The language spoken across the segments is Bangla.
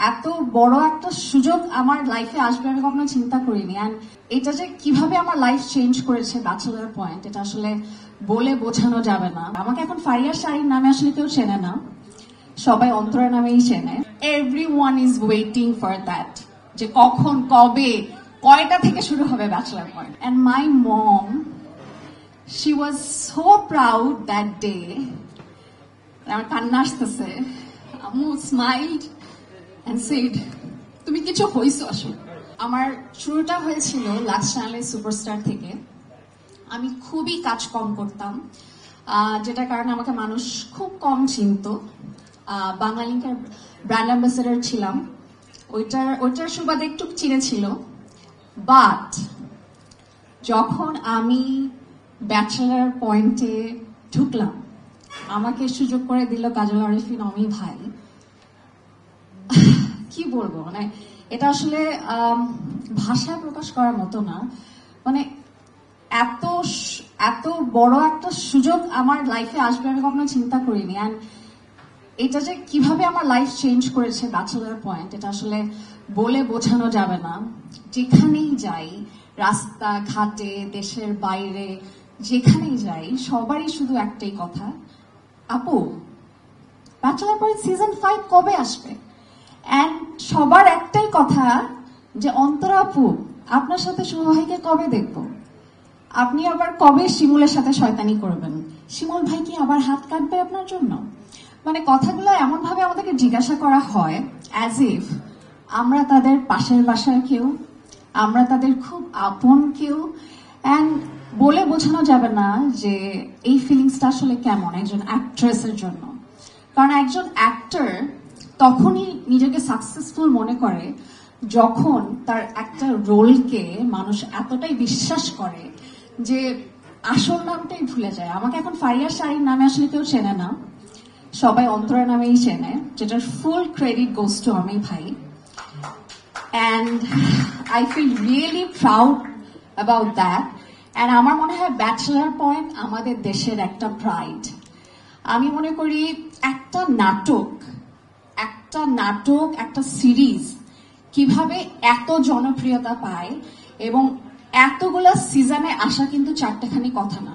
এত বড় একটা সুযোগ আমার লাইফে আসবে আমি কখনো চিন্তা করিনি। অ্যান্ড এটা যে কিভাবে আমার লাইফ চেঞ্জ করেছে ব্যাচেলার পয়েন্ট, এটা আসলে বলে বোঝানো যাবে না। আমাকে এখন ফারিয়া শাড়ির নামে আসলে কেউ চেনে না, সবাই অন্তরা নামেই চেনে। Everyone is waiting for that, যে কখন কবে কয়টা থেকে শুরু হবে bachelor point. And my mom, she was so proud that day. আমার কান্না আসতেছে। আম্মু স্মাইলড and said, তুমি কিছু হইছো আসলে। আমার শুরুটা হয়েছিল লাক্স চ্যানেলের সুপারস্টার থেকে। আমি খুবই কাজ কম করতাম, যেটার কারণে আমাকে মানুষ খুব কম চিনত। বাংলালিংকের ব্র্যান্ড অ্যাম্বাসেডর ছিলাম, ওইটার সুবাদে একটু চিনেছিল। বাট যখন আমি ব্যাচেলার পয়েন্টে ঢুকলাম, আমাকে সুযোগ করে দিল কাজল আরিফিন অমি ভাই। কি বলবো, মানে এটা আসলে ভাষায় প্রকাশ করার মতো না। মানে এত এত বড় একটা সুযোগ আমার লাইফে আসবে আমি কখনো চিন্তা করিনি। অ্যান্ড এটা যে কিভাবে আমার লাইফ চেঞ্জ করেছে ব্যাচেলার পয়েন্ট, এটা আসলে বলে বোঝানো যাবে না। যেখানেই যাই, রাস্তা ঘাটে, দেশের বাইরে, যেখানেই যাই, সবারই শুধু একটাই কথা, আপু ব্যাচেলার পয়েন্ট সিজন 5 কবে আসবে? অ্যান্ড সবার একটাই কথা যে অন্তরা আপু আপনার সাথে শুভ ভাইকে কবে দেখবো? আপনি আবার কবে শিমুলের সাথে শয়তানি করবেন? শিমুল ভাই কি আবার হাত কাটবে আপনার জন্য? মানে কথাগুলো এমন ভাবে আমাদেরকে জিজ্ঞাসা করা হয় অ্যাজ ইফ আমরা তাদের পাশের বাসার কেউ, আমরা তাদের খুব আপন কেউ। অ্যান্ড বলে বোঝানো যাবে না যে এই ফিলিংসটা আসলে কেমন একজন অ্যাক্ট্রেসের জন্য। কারণ একজন অ্যাক্টর তখনই নিজেকে সাকসেসফুল মনে করে যখন তার একটা রোলকে মানুষ এতটাই বিশ্বাস করে যে আসল নামটাই ভুলে যায়। আমাকে এখন ফারিয়া শাড়ির নামে আসলে কেউ চেনে না, সবাই অন্তরা নামেই চেনে, যেটার ফুল ক্রেডিট গোজ টু আমি ভাই। And I feel really proud about that. And আমার মনে হয় ব্যাচেলার পয়েন্ট আমাদের দেশের একটা প্রাইড। আমি মনে করি একটা নাটক, একটা সিরিজ কিভাবে এত জনপ্রিয়তা পায় এবং এতগুলা সিজনে আসা কিন্তু চারটেখানি কথা না।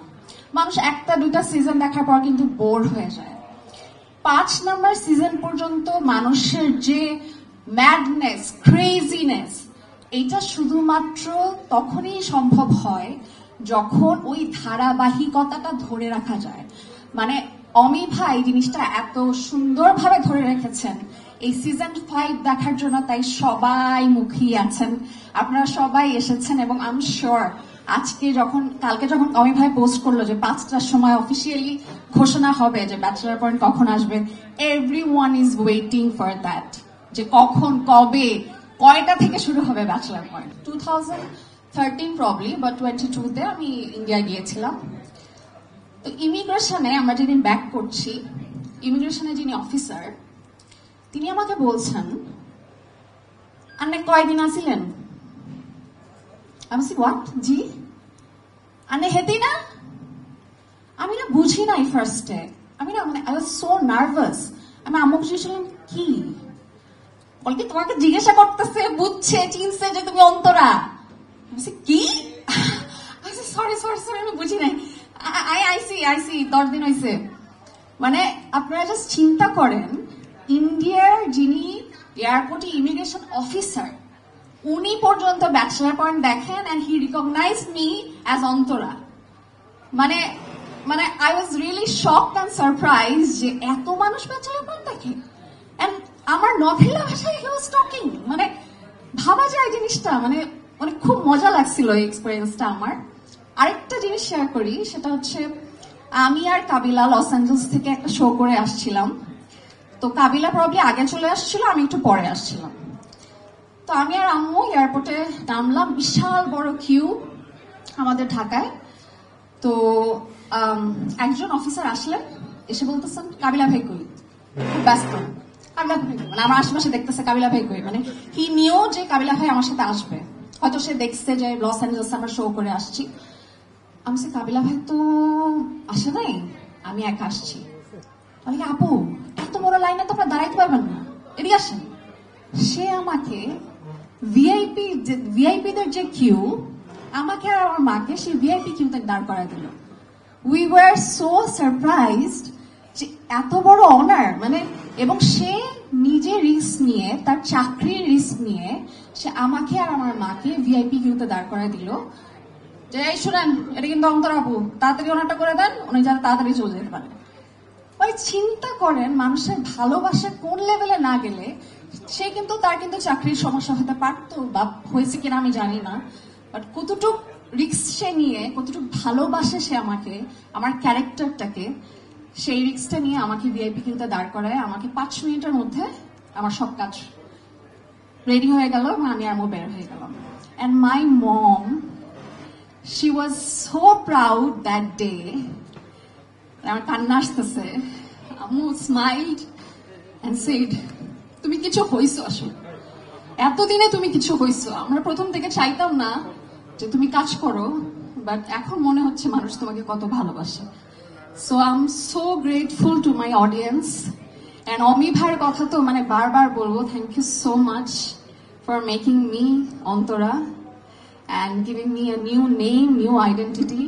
মানুষ একটা দুটা সিজন দেখার পর কিন্তু বোর হয়ে যায়। 5 নাম্বার সিজন পর্যন্ত মানুষের যে ম্যাডনেস, ক্রেজিনেস, এটা শুধুমাত্র তখনই সম্ভব হয় যখন ওই ধারাবাহিকতাটা ধরে রাখা যায়। মানে অমি ভাই জিনিসটা এত সুন্দরভাবে ধরে রেখেছেন এই সিজন 5 দেখার জন্য, তাই সবাই মুখিয়ে আছেন। আপনারা সবাই এসেছেন এবং আই এম শিওর কালকে যখন অমি ভাই পোস্ট করলো যে 5টার সময় অফিসিয়ালি ঘোষণা হবে যে ব্যাচেলার পয়েন্ট কখন আসবে, everyone is waiting for that, যে কখন কবে কয়টা থেকে শুরু হবে ব্যাচেলার পয়েন্ট। 2013 প্রবলি বা 22-তে আমি ইন্ডিয়া গিয়েছিলাম। তো ইমিগ্রেশনে আমরা যেদিন ব্যাক করছি, ইমিগ্রেশনে যিনি অফিসার তিনি আমাকে বলছেন, আপনি কয়দিন আসিলেন? আমি বলছি হোয়াট জি, আপনি হেতি না? আমি না বুঝি নাই ফার্স্টে, আমি না মানে আই ওয়াজ সো নার্ভাস। আমি আম্মুকে জিজ্ঞেসলাম কি বলকি, তোমাকে জিজ্ঞাসা করতেছে, বুঝছে চিনছে যে তুমি অন্তরা। কি? সরি সরি সরি, আমি বুঝি নাই। আইসি 10 দিন হয়েছে। মানে আপনারা জাস্ট চিন্তা করেন, ইন্ডিয়ার যিনি এয়ারপোর্টে ইমিগ্রেশন অফিসার, উনি পর্যন্ত ব্যাচেলার পয়েন্ট দেখেন and he recognise me as Antara. মানে মানে I was really shocked and surprise যে এত মানুষ ব্যাচেলার পয়েন্ট দেখে। অ্যান্ড আমার নভেলা ভাষায় হি ওয়াজ টকিং। মানে ভাবা যায় জিনিসটা, মানে মানে খুব মজা লাগছিল এই এক্সপিরিয়েন্সটা আমার। আরেকটা জিনিস শেয়ার করি, সেটা হচ্ছে আমি আর কাবিলা লস অ্যাঞ্জেলস থেকে একটা শো করে আসছিলাম। তো কাবিলা প্রবলি আগে চলে আসছিল, আমি একটু পরে আসছিলাম। তো আমি আর আম্মু এয়ারপোর্টে নামলাম, বিশাল বড় কিউ আমাদের ঢাকায়। তো একজন অফিসার আসলেন, এসে বলতেছেন কাবিলা ভাই কই, খুব ব্যস্ত। কাবিলা ভাই মানে আমার আশেপাশে দেখতেছে কাবিলা ভাই কই, মানে হি নিও যে কাবিলা ভাই আমার সাথে আসবে, হয়তো সে দেখছে যে লস অ্যাঞ্জেলসে আমরা শো করে আসছি। আমি সে কাবিলা ভাই তো আসে নাই, আমি একা আসছি। আমি আপু এত বড় লাইনে তো আপনার দাঁড়াইতে পারবেন না, এদিকে আসেন। সে আমাকে ভিআইপিদের যে কিউ, আমাকে আর আমার মাকে সে ভিআইপি কিউতে দাঁড় করায় দিল। উই ওয়ার সো সারপ্রাইজড যে এত বড় অনার, মানে, এবং সে নিজে রিস্ক নিয়ে, তার চাকরির রিস্ক নিয়ে সে আমাকে আর আমার মাকে ভিআইপি কিউতে দাঁড় করায় দিল যে এই শুনেন, এটা কিন্তু অন্তর আপু, তাড়াতাড়ি ওনারটা করে দেন, উনি যাতে তাড়াতাড়ি চলে যেতে পারে। ওই চিন্তা করেন, মানুষের ভালোবাসা কোন লেভেলে না গেলে সে কিন্তু, তার কিন্তু চাকরির সমস্যা হতে পারতো বা হয়েছে কিনা আমি জানি না, বাট কতটুক রিস্ক সে নিয়ে, কতটুক ভালোবাসে সে আমাকে, আমার ক্যারেক্টারটাকে, সেই রিস্কটা নিয়ে আমাকে ভিআইপি কিউতে দাঁড় করায়। আমাকে 5 মিনিটের মধ্যে আমার সব কাজ রেডি হয়ে গেল এবং আমি আর বের হয়ে গেলাম। And my mom, she was so proud that day. আমার কান্না আসতেছে। আম্মু স্মাইলড and said, তুমি কিছু হইছো, আসলে এতদিনে তুমি কিছু হইছো। আমরা প্রথম থেকে চাইতাম না যে তুমি কাজ করো, বাট এখন মনে হচ্ছে মানুষ তোমাকে কত ভালোবাসে। So I am so grateful to my audience. And Omi ভাইয়ের কথা তো মানে বারবার বলবো, thank you so much for making me Antara and giving me a new name, new identity.